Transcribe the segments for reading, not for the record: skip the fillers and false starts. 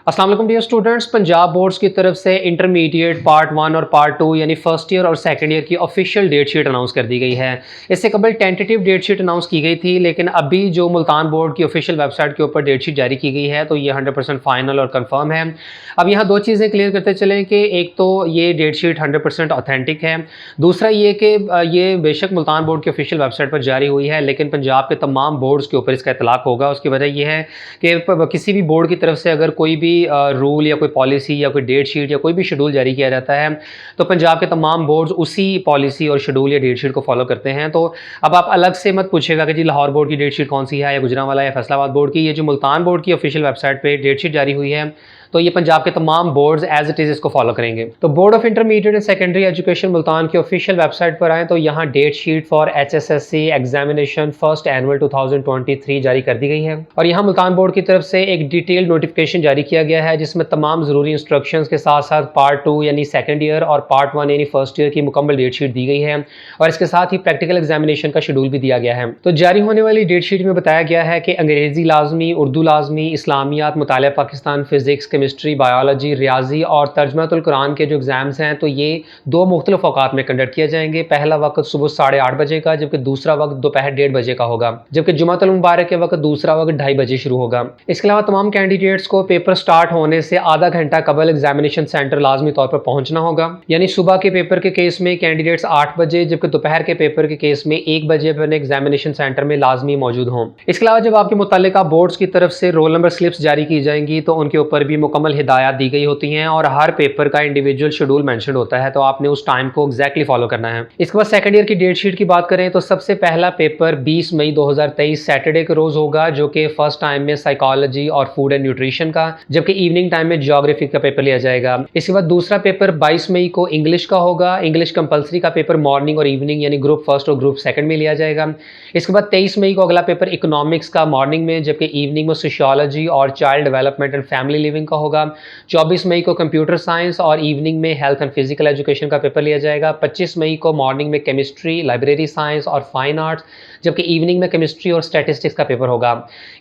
अस्सलाम वालेकुम dear students. Punjab boards की तरफ से इंटरमीडिएट पार्ट 1 और पार्ट 2 यानी फर्स्ट ईयर और सेकंड ईयर की ऑफिशियल डेट शीट अनाउंस कर दी गई है। इससे कबल टेंटेटिव डेट शीट अनाउंस की गई थी, लेकिन अभी जो मुल्तान बोर्ड की ऑफिशियल वेबसाइट के ऊपर डेट शीट जारी की गई है तो ये 100% फाइनल और कंफर्म है। अब यहाँ दो चीज़ें क्लियर करते चलें कि एक तो ये डेट शीट 100% ऑथेंटिक है, दूसरा ये कि ये बेशक मुल्तान बोर्ड की ऑफिशियल वेबसाइट पर जारी हुई है, लेकिन पंजाब के तमाम बोर्ड्स के ऊपर इसका इतलाक होगा। उसकी वजह यह है कि किसी भी बोर्ड की तरफ से अगर कोई भी रूल या कोई पॉलिसी या कोई डेट शीट या कोई भी शेड्यूल जारी किया जाता है तो पंजाब के तमाम बोर्ड्स उसी पॉलिसी और शेड्यूल या डेट शीट को फॉलो करते हैं। तो अब आप अलग से मत पूछेगा कि जी लाहौर बोर्ड की डेट शीट कौन सी है या गुजरांवाला या फैसलाबाद बोर्ड की। ये जो मुल्तान बोर्ड की ऑफिशियल वेबसाइट पे डेट शीट जारी हुई है तो ये पंजाब के तमाम बोर्ड्स एज इट इज़ इसको फॉलो करेंगे। तो board of intermediate and secondary education Multan की ऑफिशियल वेबसाइट पर आए तो यहाँ date sheet for HSSC examination first annual 2023 जारी कर दी गई है और यहाँ मुल्तान बोर्ड की तरफ से एक डिटेल नोटिफिकेशन जारी किया गया है जिसमें तमाम ज़रूरी इंस्ट्रक्शंस के साथ साथ पार्ट 2 यानी सेकेंड ईयर और पार्ट 1 यानी फर्स्ट ईयर की मुकम्मल डेट शीट दी गई है और इसके साथ ही प्रैक्टिकल एग्जामिनेशन का शेड्यूल भी दिया गया है। तो जारी होने वाली डेट शीट में बताया गया है कि अंग्रेजी लाजमी, उर्दू लाजमी, इस्लामियात, मुतालिया पाकिस्तान, फिजिक्स, केमिस्ट्री, बायोलॉजी, रियाजी और तर्जमातुल कुरान के जो एग्जाम्स हैं तो ये दो मुख्तलिफ औकात में कंडक्ट किए जाएंगे। पहला वक्त सुबह 8:30 बजे का, जबकि दूसरा वक्त दोपहर 1:30 बजे का होगा, जबकि जुमातुल मुबारक के वक्त दूसरा वक्त 2:30 बजे शुरू होगा। इसके अलावा तमाम कैंडिडेट्स को पेपर स्टार्ट होने से आधा घंटा कबल एग्जामिनेशन सेंटर लाजमी तौर पर पहुंचना होगा। यानी सुबह के पेपर के केस में कैंडिडेट्स 8 बजे, जबकि दोपहर के पेपर के केस में 1 बजे अपने एग्जामिनेशन सेंटर में लाजमी मौजूद हों। इसके अलावा जब आपके मुतल्लिका बोर्ड्स की तरफ से रोल नंबर स्लिप्स जारी की जाएंगी तो उनके ऊपर भी मुकम्मल हिदायत दी गई होती हैं और हर पेपर का इंडिविजुअल शेड्यूल मेंशन होता है, तो आपने उस टाइम को एग्जैक्टली फॉलो करना है। इसके बाद सेकंड ईयर की डेट शीट की बात करें तो सबसे पहला पेपर 20 मई 2023 सैटरडे के रोज होगा, जो कि फर्स्ट टाइम में साइकोलॉजी और फूड एंड न्यूट्रिशन का, जबकि इवनिंग टाइम में ज्योग्राफी का पेपर लिया जाएगा। इसके बाद दूसरा पेपर 22 मई को इंग्लिश का होगा। इंग्लिश कंपलसरी का पेपर मॉर्निंग और इवनिंग यानी ग्रुप फर्स्ट और ग्रुप सेकंड में लिया जाएगा। इसके बाद 23 मई को अगला पेपर इकोनॉमिक्स का मॉर्निंग में, जबकि इवनिंग में सोशियोलॉजी और child development and family living का होगा। 24 मई को कंप्यूटर साइंस और इवनिंग में हेल्थ एंड फिजिकल एजुकेशन का पेपर लिया जाएगा। 25 मई को मॉर्निंग में केमिस्ट्री, लाइब्रेरी साइंस और फाइन आर्ट्स, जबकि इवनिंग में केमिस्ट्री और स्टैटिस्टिक्स का पेपर होगा।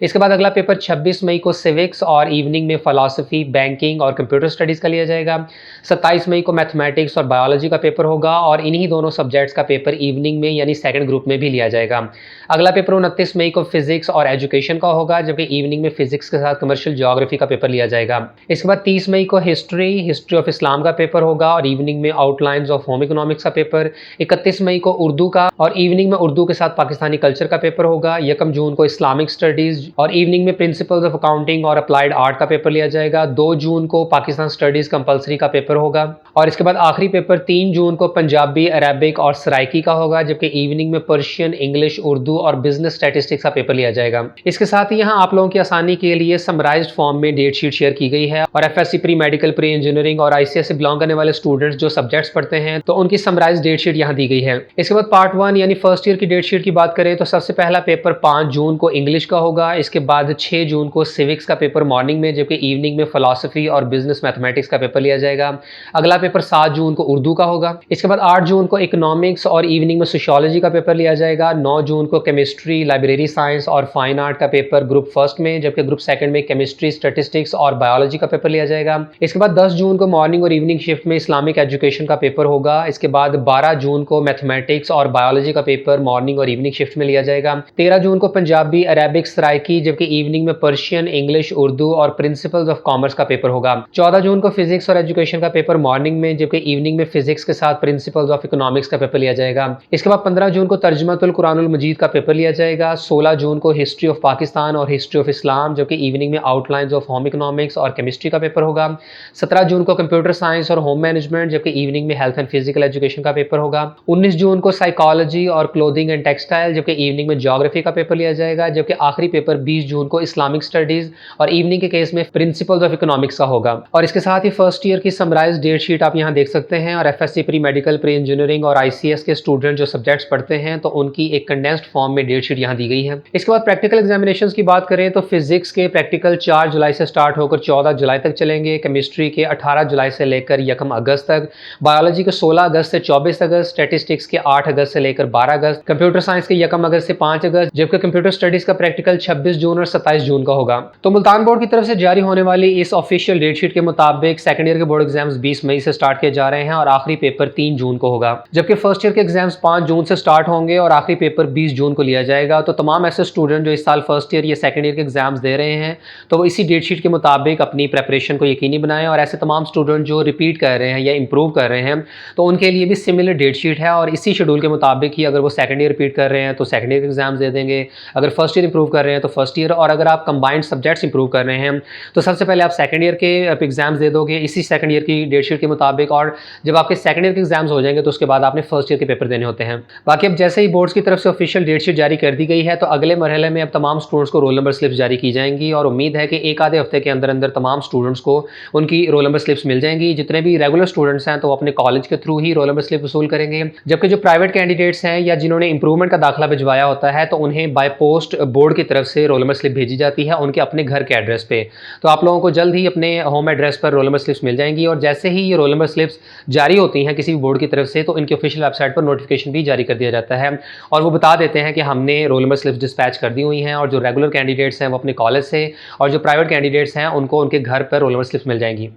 इसके बाद अगला पेपर 26 मई को सिविक्स और इवनिंग में फिलॉसफी, बैंकिंग और कंप्यूटर स्टडीज़ का लिया जाएगा। 27 मई को मैथमेटिक्स और बायोलॉजी का पेपर होगा और इन्हीं दोनों सब्जेक्ट्स का पेपर इवनिंग में यानी सेकंड ग्रुप में भी लिया जाएगा। अगला पेपर 29 मई को फिजिक्स और एजुकेशन का होगा, जबकि इवनिंग में फिजिक्स के साथ कमर्शियल ज्योग्राफी का पेपर लिया जाएगा। इसके बाद 30 मई को हिस्ट्री ऑफ इस्लाम का पेपर होगा और इवनिंग में आउटलाइंस ऑफ होम इकोनॉमिक्स का पेपर। 31 मई को उर्दू का और इवनिंग में उर्दू के साथ पाकिस्तानी कल्चर का पेपर होगा। 1 जून को इस्लामिक स्टडीज और इवनिंग में प्रिंसिपल्स ऑफ अकाउंटिंग और अप्लाइड आर्ट का पेपर लिया जाएगा। 2 जून को पाकिस्तान स्टडीज कंपलसरी का पेपर होगा और इसके बाद आखिरी पेपर 3 जून को पंजाबी, अरेबिक और सराइकी का होगा, जबकि इवनिंग में पर्शियन, इंग्लिश, उर्दू और बिजनेस स्टैटिस्टिक्स का पेपर लिया जाएगा। इसके साथ ही यहाँ आप लोगों की आसानी के लिए समराइज्ड फॉर्म में डेट शीट शेयर की गई है और FSC pre medical, pre engineering और ICS से बिलोंग करने वाले स्टूडेंट्स जो सब्जेक्ट्स पढ़ते हैं तो उनकी समराइज्ड डेट शीट यहाँ दी गई है। इसके बाद पार्ट 1 यानी फर्स्ट ईयर की डेट शीट की बात करें तो सबसे पहला पेपर 5 जून को इंग्लिश का होगा। इसके बाद 6 जून को सिविक्स का पेपर मॉर्निंग में, जबकि इवनिंग में फिलॉसफी और बिजनेस मैथमेटिक्स का पेपर लिया जाएगा। अगला पेपर 7 जून को उर्दू का होगा। इसके बाद 8 जून को इकोनॉमिक्स और इवनिंग में सोशियोलॉजी का पेपर लिया जाएगा। 9 जून को केमिस्ट्री, लाइब्रेरी साइंस और फाइन आर्ट का पेपर ग्रुप फर्स्ट में, जबकि ग्रुप सेकंड में केमिस्ट्री, स्टैटिस्टिक्स और बायोलॉजी का पेपर लिया जाएगा। इसके बाद 10 जून को मॉर्निंग और इवनिंग शिफ्ट में इस्लामिक एजुकेशन का पेपर होगा। इसके बाद 12 जून को मैथमेटिक्स और बायोलॉजी का पेपर मॉर्निंग और इवनिंग शिफ्ट में लिया जाएगा। 13 जून को पंजाबी, अरेबिक, सराइकी, जबकि इवनिंग में पर्शियन, इंग्लिश, उर्दू और प्रिंसिपल्स ऑफ कॉमर्स का पेपर होगा। 14 जून को फिजिक्स और एजुकेशन का पेपर मॉर्निंग में, जबकि इवनिंग में फिजिक्स के साथ प्रिंसिपल्स ऑफ इकोनॉमिक्स का पेपर लिया जाएगा। इसके बाद 15 जून को तर्जमातुल कुरानुल मजीद का पेपर लिया जाएगा। 16 जून को हिस्ट्री ऑफ पाकिस्तान और हिस्ट्री ऑफ इस्लाम, जबकि इवनिंग में आउटलाइंस ऑफ होम इकोनॉमिक्स और केमिस्ट्री का पेपर होगा। 17 जून को कंप्यूटर साइंस और होम मैनेजमेंट, जबकि इवनिंग में हेल्थ एंड फिजिकल एजुकेशन का पेपर होगा। 19 जून को साइकोलॉजी और क्लोथिंग एंड टेक्सटाइल, जबकि इवनिंग में ज्योग्राफी का पेपर लिया जाएगा, जबकि आखिरी पेपर 20 जून को इस्लामिक स्टडीज और इवनिंग के केस में प्रिंसिपल्स ऑफ इकोनॉमिक्स का होगा। और इसके साथ ही फर्स्ट ईयर की समराइज्ड डेट शीट आप यहाँ देख सकते हैं और FSC pre medical, pre engineering और ICS के स्टूडेंट जो सब्जेक्ट्स पढ़ते हैं तो उनकी एक कंडेंस्ड फॉर्म में डेट शीट यहाँ दी गई है। इसके बाद प्रैक्टिकल एग्जामिनेशंस की बात करें तो फिजिक्स के प्रैक्टिकल 4 जुलाई से स्टार्ट होकर 14 जुलाई तक चलेंगे, केमिस्ट्री के 18 जुलाई से लेकर 1 अगस्त तक, बायोलॉजी के 16 अगस्त से 24 अगस्त, स्टैटिस्टिक्स के 8 अगस्त से लेकर 12 अगस्त, कंप्यूटर साइंस के 1 अगस्त से 5 अगस्त, जबकि कंप्यूटर स्टडीज का प्रैक्टिकल 26 जून और 27 जून का होगा। तो मुल्तान बोर्ड की तरफ से जारी होने वाली इस ऑफिशियल डेट शीट के मुताबिक सेकंड ईयर के बोर्ड एग्जाम्स 20 मई से स्टार्ट किए जा रहे हैं और आखिरी पेपर 3 जून को होगा, जबकि फर्स्ट ईयर के एग्जाम्स 5 जून से स्टार्ट होंगे और आखिरी पेपर 20 जून को लिया जाएगा। तो तमाम ऐसे स्टूडेंट जो इस साल फर्स्ट ईयर या सेकंड ईयर के एग्जाम्स दे रहे हैं तो वो इसी डेट शीट के मुताबिक अपनी प्रेपरेशन को यकीनी बनाएं, और ऐसे तमाम स्टूडेंट जो रिपीट कर रहे हैं या इंप्रूव कर रहे हैं तो उनके लिए भी सिमिलर डेट शीट है, और इसी शेड्यूल के मुताबिक ही अगर वो सेकंड ईयर रिपीट कर रहे हैं तो सेकंड ईयर के एग्जाम्स दे देंगे, अगर फर्स्ट ईयर इंप्रूव कर रहे हैं तो फर्स्ट ईयर, और अगर आप कंबाइंड सब्जेक्ट्स इंप्रूव कर रहे हैं तो सबसे पहले आप सेकंड ईयर के एग्जाम्स दे दोगे इसी सेकंड ईयर की डेट शीट के मुताबिक, और जब आपके सेकंड ईयर के एग्जाम्स हो जाएंगे तो उसके बाद आपने फर्स्ट ईयर के पेपर देने होते हैं। बाकी अब जैसे ही बोर्ड्स की तरफ से ऑफिशियल डेट शीट जारी कर दी गई है तो अगले मरहले में अब तमाम स्टूडेंट्स को रोल नंबर स्लिप्स जारी की जाएंगी, और उम्मीद है कि एक आधे हफ्ते के अंदर अंदर तमाम स्टूडेंट्स को उनकी रोल नंबर स्लिप्स मिल जाएंगी। जितने भी रेगुलर स्टूडेंट्स हैं तो वो अपने कॉलेज के थ्रू ही रोल नंबर स्लिप वसूल करेंगे, जबकि जो प्राइवेट कैंडिडेट्स हैं या जिन्होंने इंप्रूवमेंट का दाखिला भिजवाया होता है तो उन्हें बाय पोस्ट बोर्ड की तरफ से रोल नंबर स्लिप भेजी जाती है उनके अपने घर के एड्रेस पे। तो आप लोगों को जल्द ही अपने होम एड्रेस पर रोल नंबर स्लिप्स मिल जाएंगी, और जैसे ही ये रोल नंबर स्लिप्स जारी होती हैं किसी भी बोर्ड की तरफ से तो इनकी ऑफिशियल वेबसाइट पर नोटिफिकेशन भी जारी कर दिया जाता है, और वो बता देते हैं कि हमने रोल नंबर स्लिप्स डिस्पैच कर दी हुई हैं, और जो रेगुलर कैंडिडेट्स हैं वो अपने कॉलेज से, और जो प्राइवेट कैंडिडेट्स हैं उनको उनके घर पर रोल नंबर स्लिप्स मिल जाएंगी।